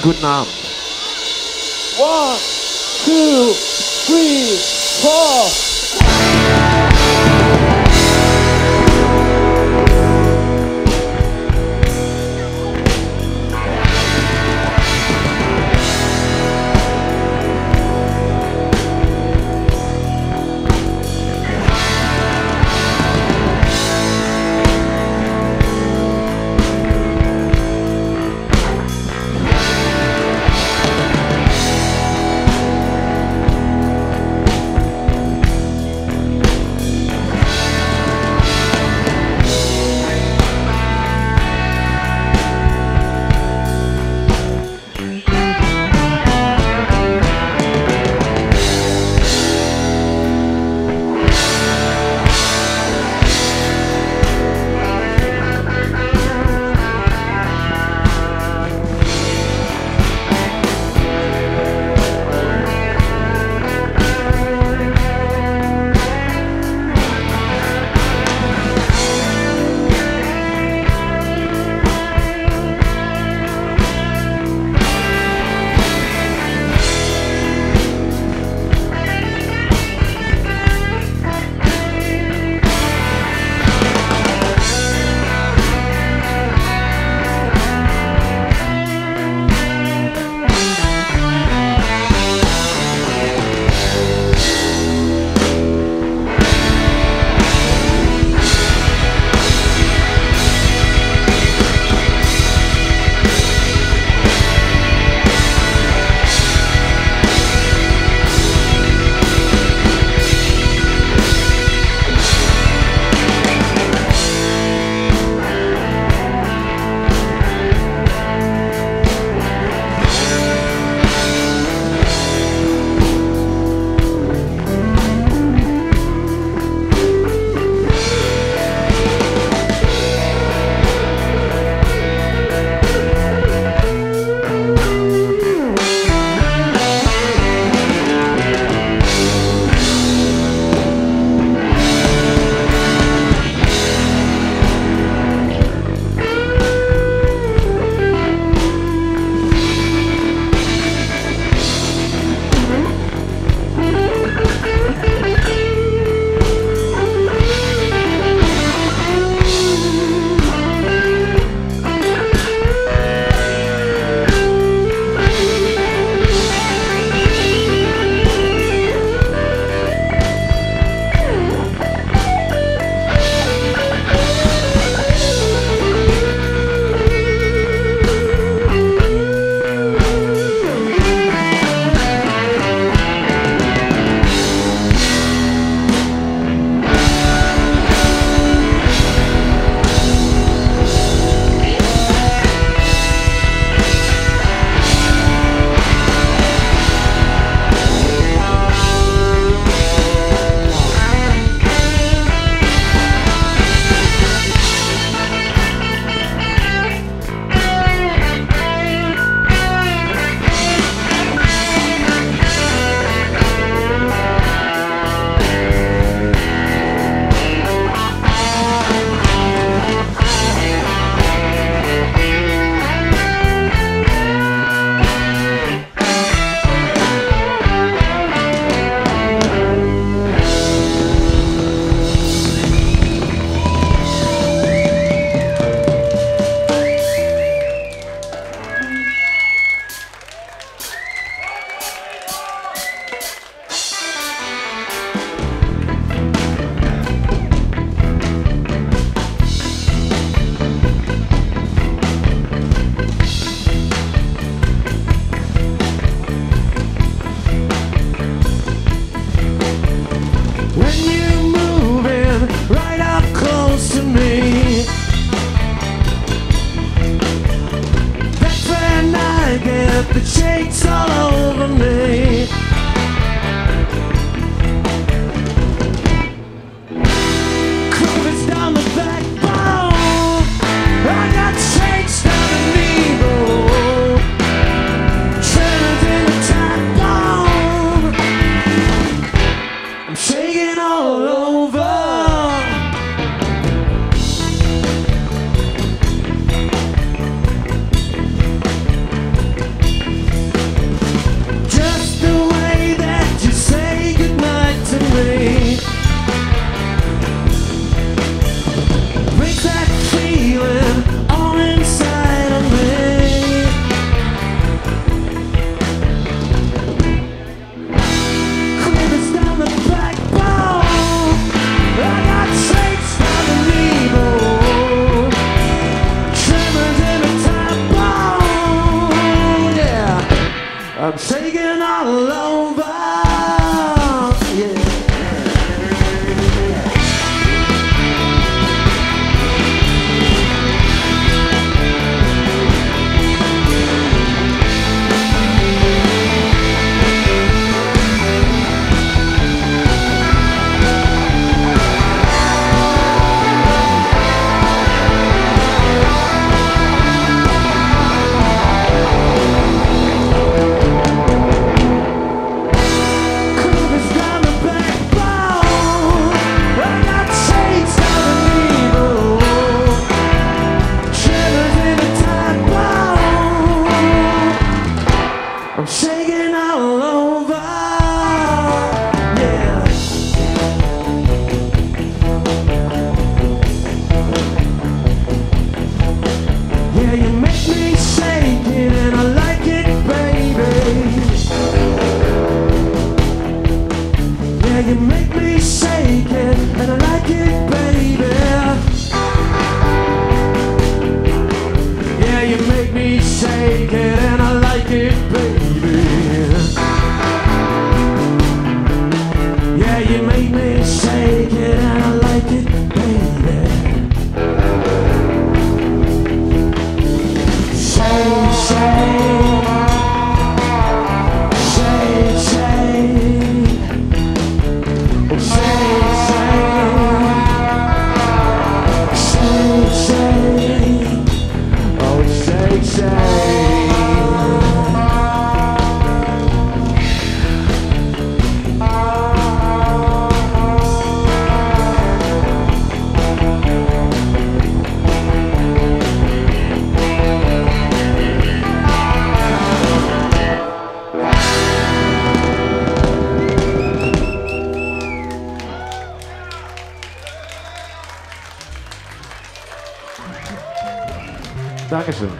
Guten Abend. 1, 2, 3, 4. you make me shake it, and I like it, baby. Yeah, you make me shake it, and I like it, baby. Yeah, you make me shake it, and I like it, baby. Shake, shake, shake, shake, oh, shake, shake, shake, shake, oh, shake, shake. Dankeschön.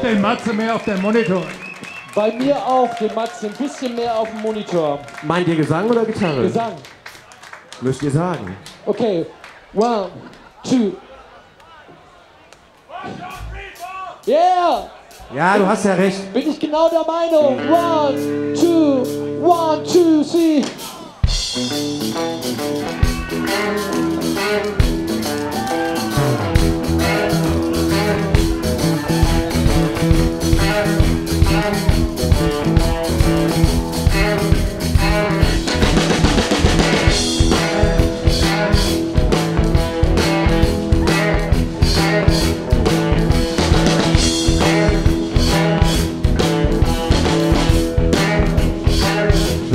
Den Matze mehr auf dem Monitor. Bei mir auch, den Matze ein bisschen mehr auf dem Monitor. Meint ihr Gesang oder Gitarre? Gesang. Müsst ihr sagen. Okay, 1, 2. Yeah! Ja, du hast ja recht. Bin ich genau der Meinung. 1, 2, 1, 2, 3.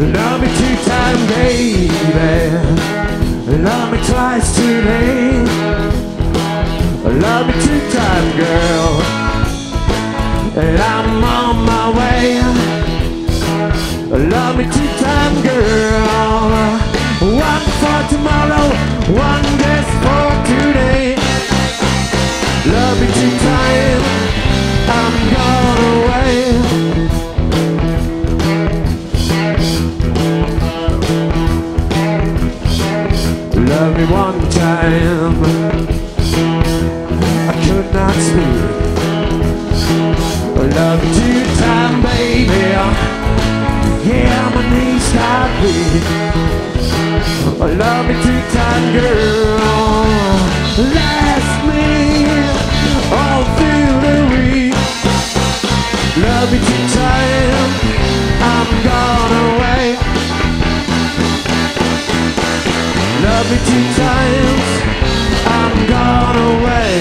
Love me 2 times, baby. Love me twice today. Love me 2 times, girl. And I'm on my way. Love me 2 times, girl. One for tomorrow me one time, I could not speak. Love me two time, baby. Yeah, my knees got weak. Love me two time, girl. Last me all through the week. Love me two time, I'm gone away. Love me two times, I'm gone away.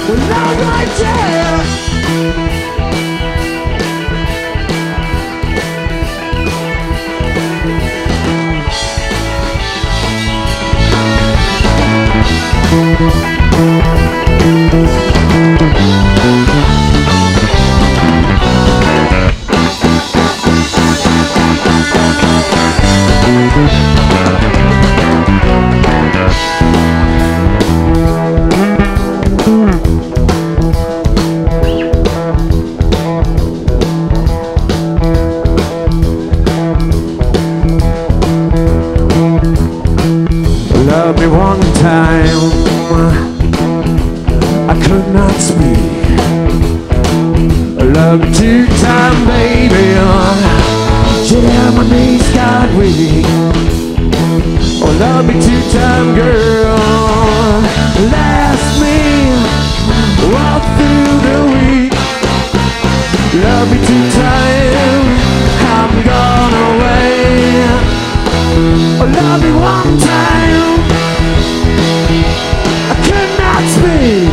Well, not right there. Love me one time, I could not speak. Love me two time, baby. Yeah, my knees got weak. Oh, love me two time, girl. Last me all through the week. Love me two time, I'm gone away. Oh, love me one time, I could not speak.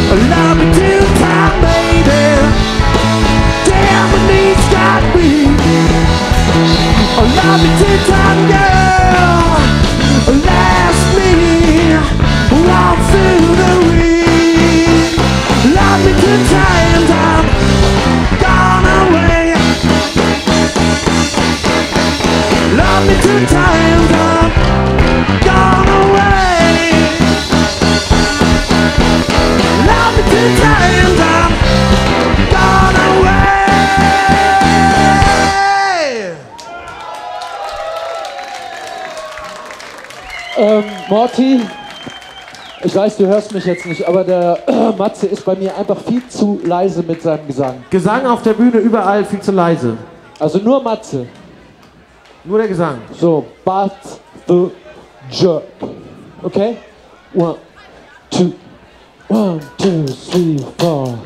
Oh, love me two time, baby. Damn, my knees got weak. Oh, love me two time, girl. Last me all through the week. Love me two times, I'm gone away. Love me two times, I'm gone away. Love me two times, I'm gone away. Morty, ich weiß, du hörst mich jetzt nicht, aber der Matze ist bei mir einfach viel zu leise mit seinem Gesang. Gesang auf der Bühne überall viel zu leise. Also nur Matze. Nur der Gesang. So, but the jerk. Okay? 1, 2, 1, 2, 3, 4.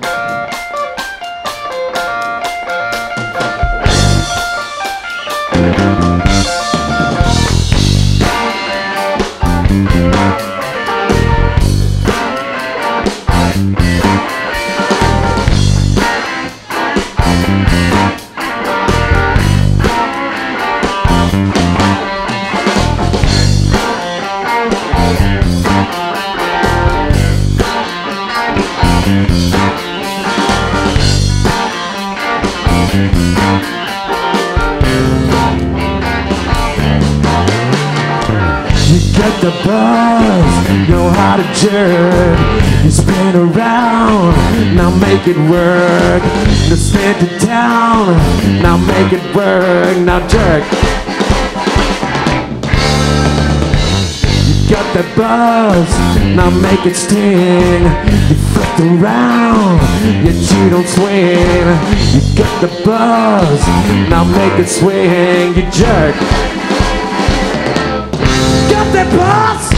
Get the buzz, know how to jerk. You spin around, now make it work. Now stand it down, now make it work. Now jerk. You got that buzz, now make it sting. You flip around, yet you don't swing. You got the buzz, now make it swing. You jerk. Got that buzz.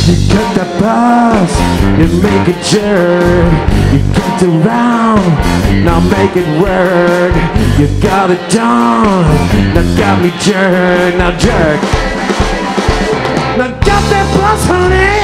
You cut the buzz, you make it jerk. You cut act around. Now make it work. You got it done. Now got me jerk. Now jerk. Now got that buzz, honey.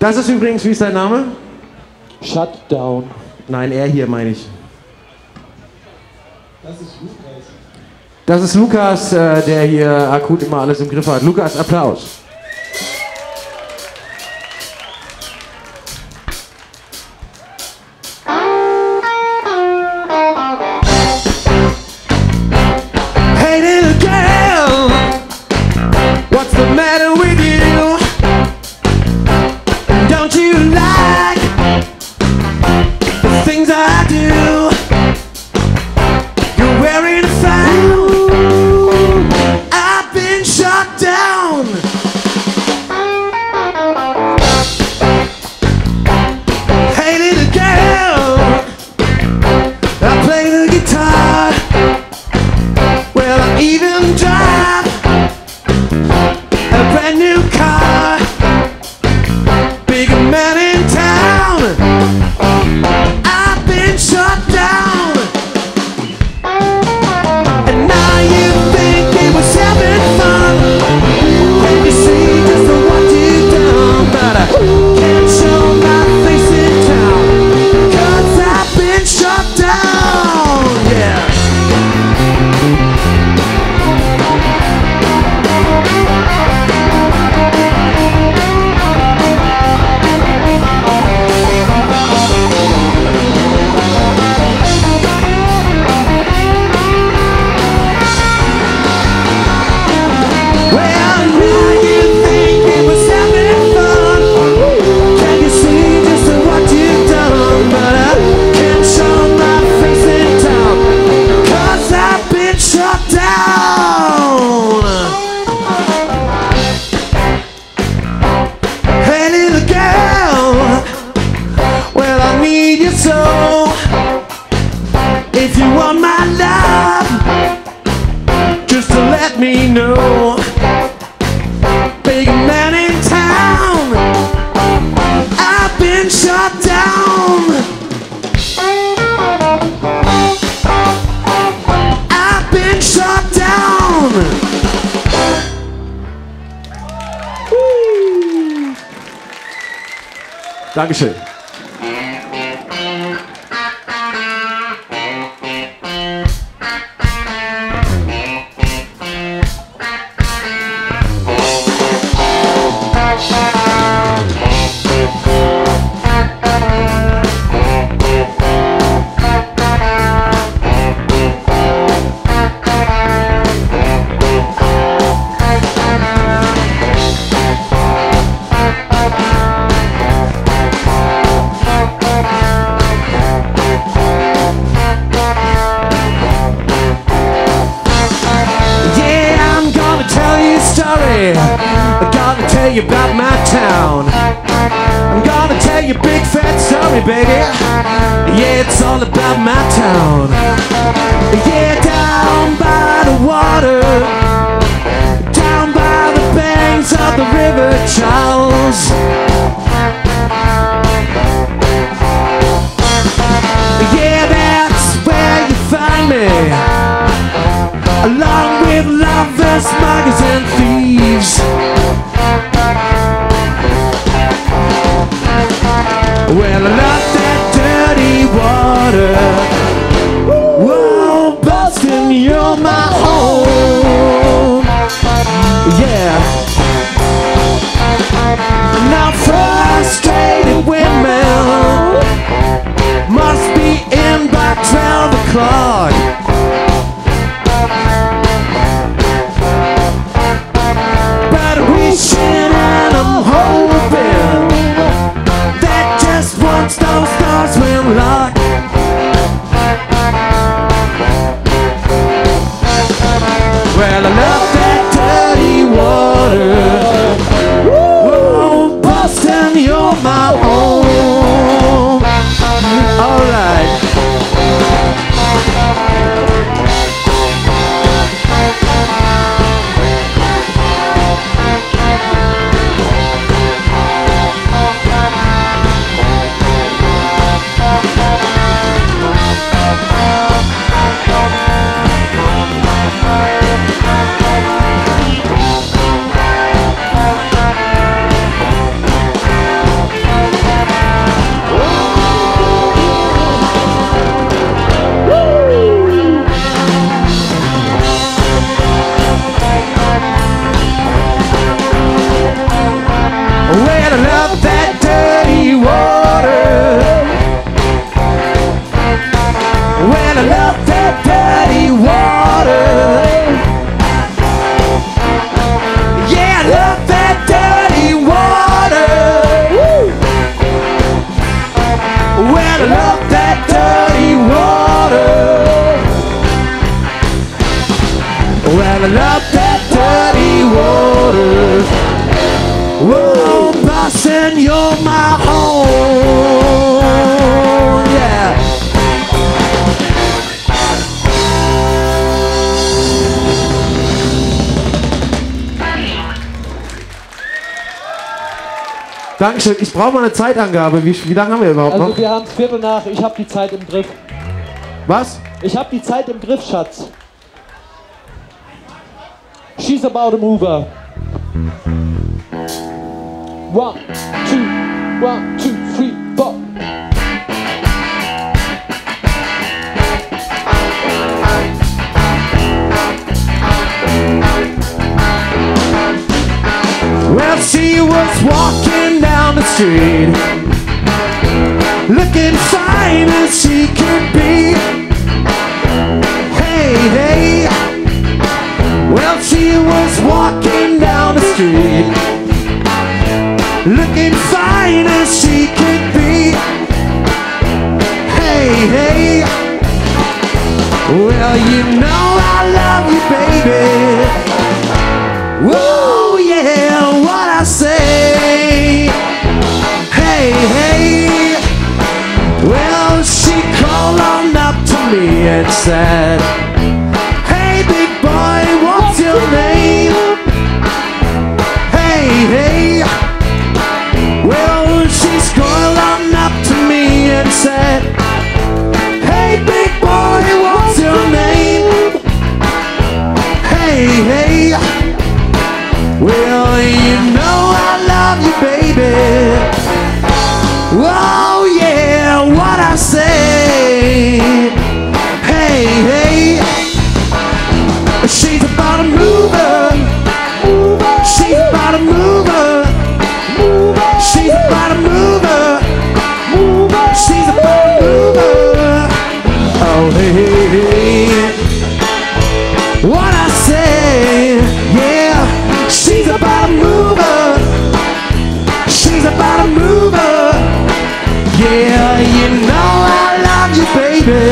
Das ist übrigens, wie ist dein Name? Shutdown. Nein, er hier meine ich. Das ist Lukas. Das ist Lukas, der hier akut immer alles im Griff hat. Lukas, Applaus. Hey little girl, what's the matter with you? Don't you like the things I do? You're wearing a frown. I've been shut down. Hey little girl, I play the guitar. Well, I even drive a brand new car. Big man in town. I've been shut down. And now you think it was having fun. When you see just what you've done. But I can't show my face in town, 'cause I've been shut down. Yeah. Well, now you think it was having fun. Can you see just what you've done? But I can't show my face in town, 'cause I've been shut down. Hey little girl, well I need you so. If you want my love, just to let me know. Big man in town, I've been shut down. I've been shut down. Dankeschön. I'm gonna tell you about my town. I'm gonna tell you a big fat story, baby. Yeah, it's all about my town. Yeah, down by the water, down by the banks of the River Charles. along with lovers, muggers and thieves. Well, I love that dirty water. Whoa, Boston, you're my home. Yeah. Now frustrated women must be in by 12 o'clock. But wishing and I'm hoping that just once those stars will lock. Well, I love that dirty water. Whoa, Boston, you're my home. All right. Well, I love that dirty water. Well, I love that dirty water. Yeah, I love that dirty water. Well, I love that dirty water. Well, I love that dirty water. Whoa, Boston, you're my home. Yeah. Dankeschön. Ich brauche mal eine Zeitangabe. Wie lange haben wir überhaupt Also noch? wir haben 15:15. Ich habe die Zeit im Griff. Was? Ich habe die Zeit im Griff, Schatz. She's about a mover. 1, 2, 1, 2, 3, 4. Well, she was walking down the street, looking fine as she could be. Hey, hey. Well, she was walking down the street, looking fine as she could be. Hey, hey. Well, you know I love you, baby. Whoa, yeah, what I say. Hey, hey. Well, she called on up to me and said, hey, big boy, what's your name? Hey, hey. Well, she's called on up to me and said, hey, big boy, what's your name? Hey, hey. Well, you know I love you, baby. Oh, yeah, what I say. Hey, hey. She's about a mover. She's about a mover. She's about a mover. She's about a mover. Oh, hey, hey, hey. What I say, yeah. She's about a mover. She's about a mover. Yeah, you know I love you, baby.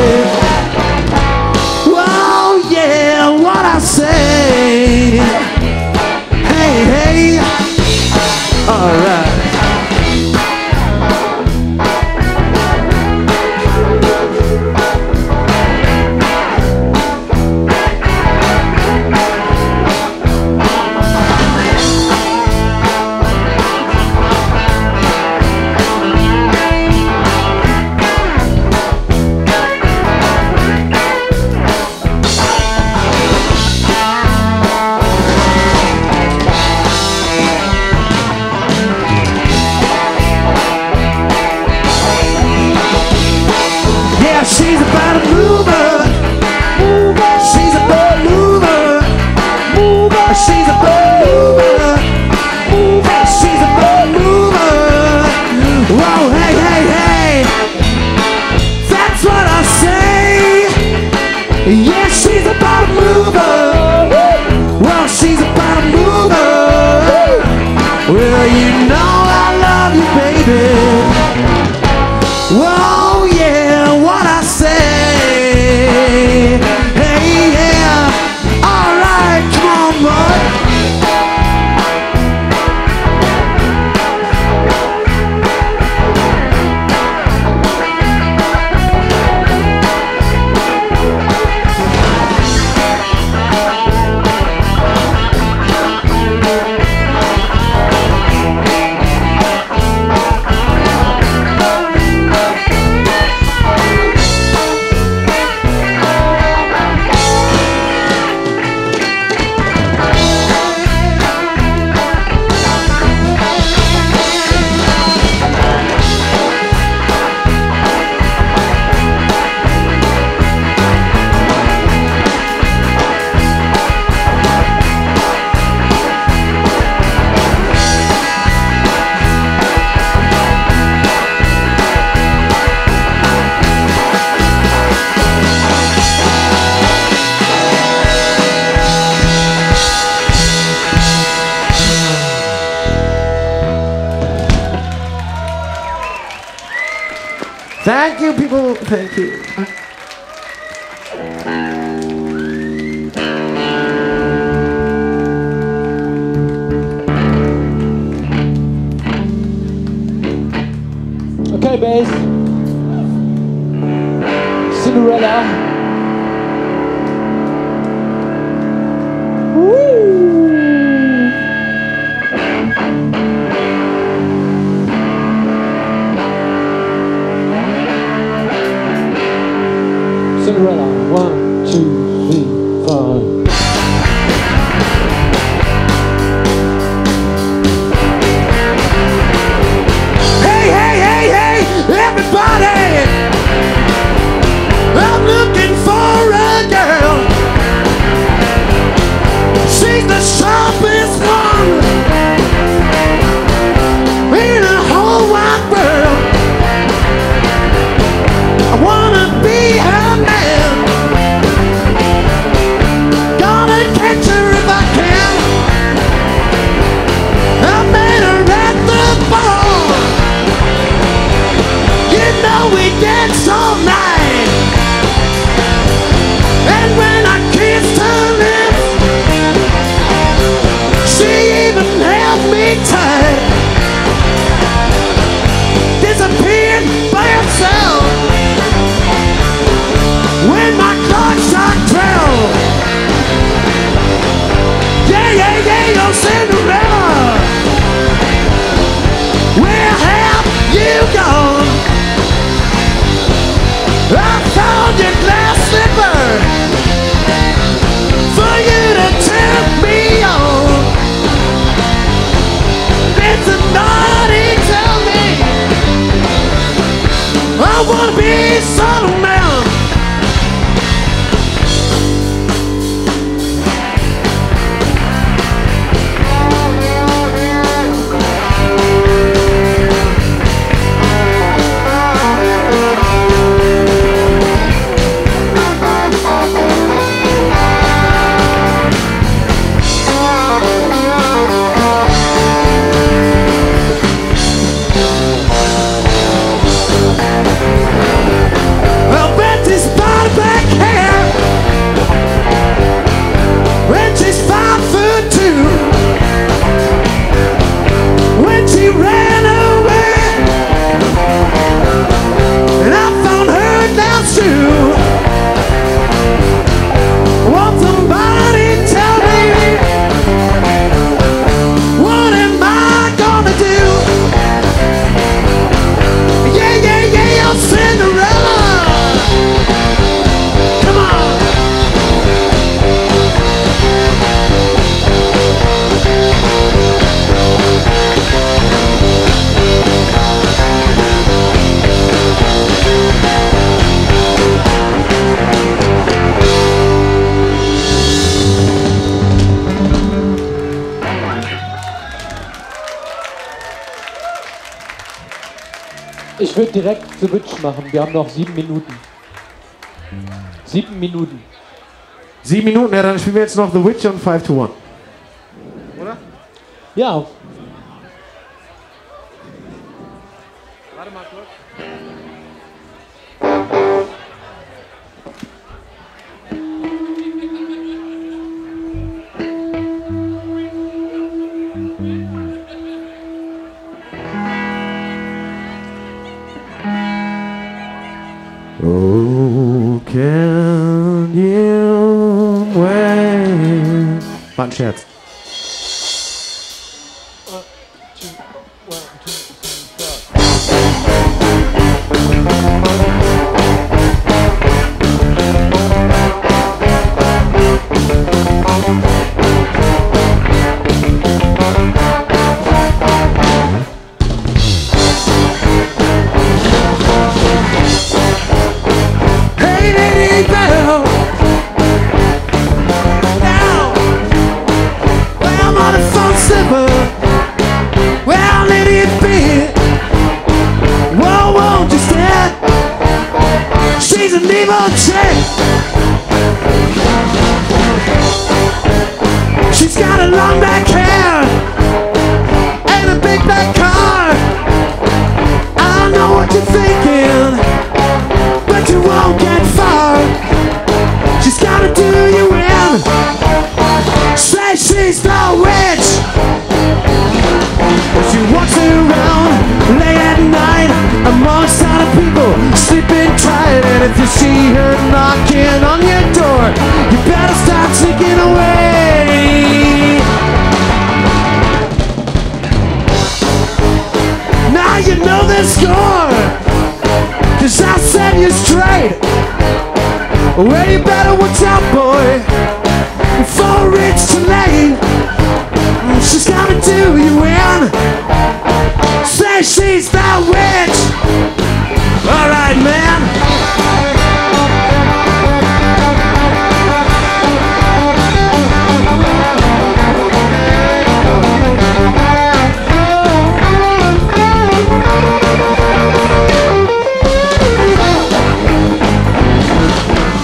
Thank you, people. Thank you. Okay, bass. Cinderella. Cinderella, 1, 2, 3, 4. Hey, hey, hey, hey, everybody! I'm looking for a girl. She's the sharpest one in the whole wide world. I wanna be her man. Gonna catch her if I can. I met her at the bar. You know we danced all night. And when I kissed her lips, she even held me tight. Disappeared by herself when my clock struck 12. Yeah, yeah, yeah, oh Cinderella, where have you gone? I found your glass slipper for you to turn me on. Did somebody tell me I wanna be Solomon? Well, Betty's got back hair when she's 5'2". When she ran away, and I found her down too. Won't somebody tell me what am I gonna do? Yeah, yeah, yeah, oh Cinderella, come on. Ich würde direkt The Witch machen. Wir haben noch 7 Minuten. 7 Minuten. 7 Minuten, ja, dann spielen wir jetzt noch The Witch und 5 to 1. Oder? Ja. Warte mal kurz. Oh, can you wait? War ein Scherz. Hey, lady girl, now, well, I'm on a phone slipper. Well, let it be. Whoa, whoa, just that. She's an evil chick. She's got a long black hair and a big black car. I know what you're thinking. And if you see her knocking on your door, you better start sneaking away. Now you know the score, 'cause I set you straight. Well, you better watch out, boy, before it's too late. She's gonna do you in, say she's that witch. Alright, man.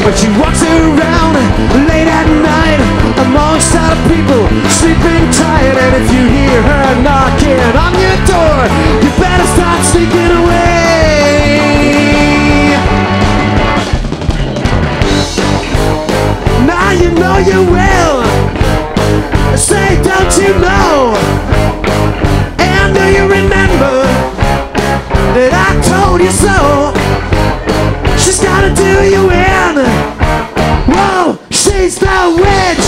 But she walks around late at night amongst other people sleeping tight. And if you hear her knocking on your door, you better start sneaking away. Now you know you will. Say, don't you know? And do you remember that I told you so? She's gonna do you in. Whoa, she's the witch.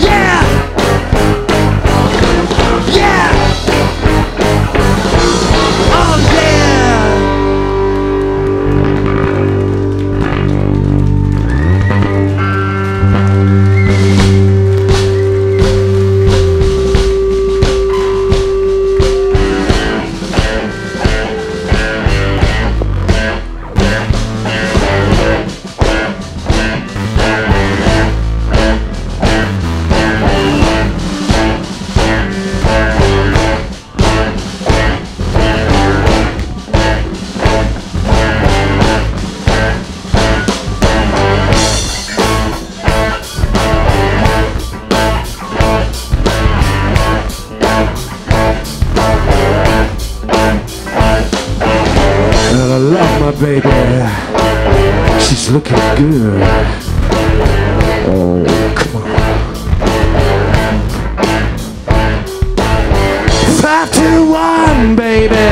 Yeah. Yeah. Oh yeah. I love my baby, she's looking good. Oh, come on. 5 to 1, baby,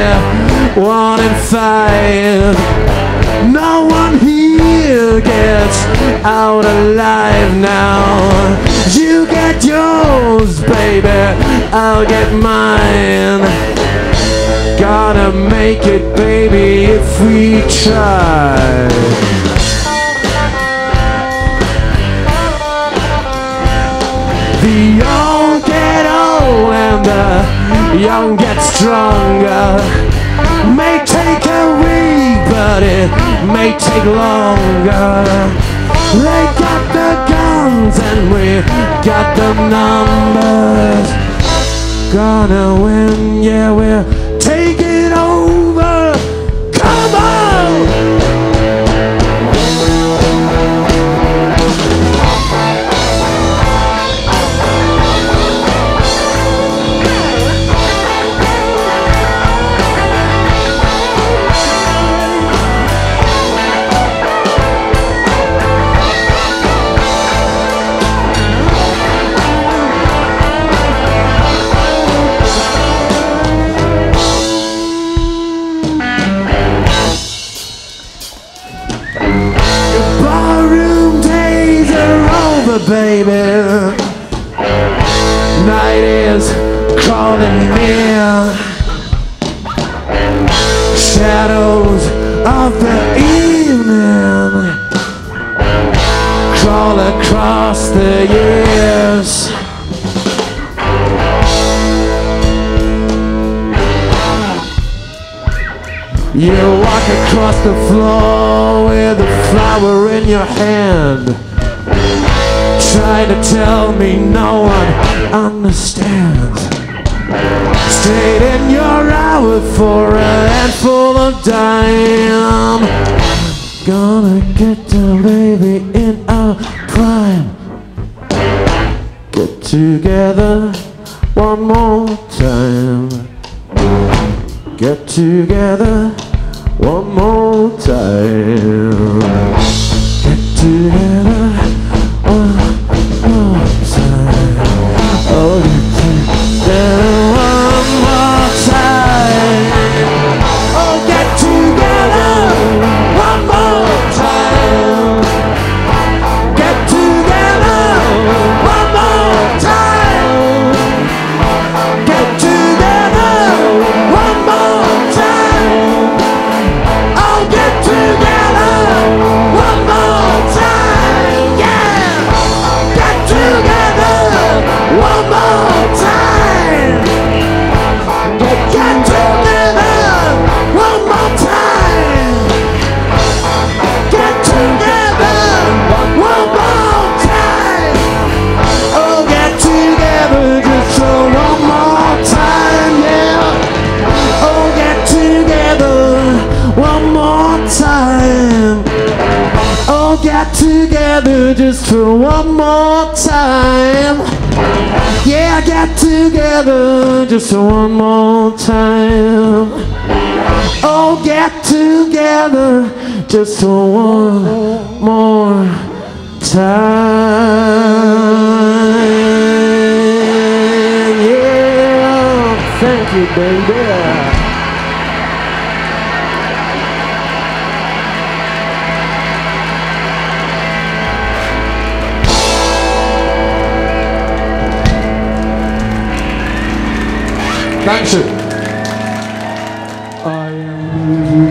1 in 5. No one here gets out alive now. You get yours, baby, I'll get mine. Gotta make it, baby, if we try. The old get old and the young get stronger. May take a week, but it may take longer. They got the guns and we got the numbers. Gonna win, yeah, we're take it over, come on! Baby, night is crawling near. Shadows of the evening crawl across the years. You walk across the floor with a flower in your hand. Try to tell me no one understands. Stayed in your hour for a handful of dime. Gonna get the baby in our prime. Get together one more time. Get together one more time. Get together one more time. Oh, get together one more time. Oh, get together. one more time. Yeah, get together just one more time. Oh, get together just one more time. Yeah, thank you, baby. Dankeschön. I am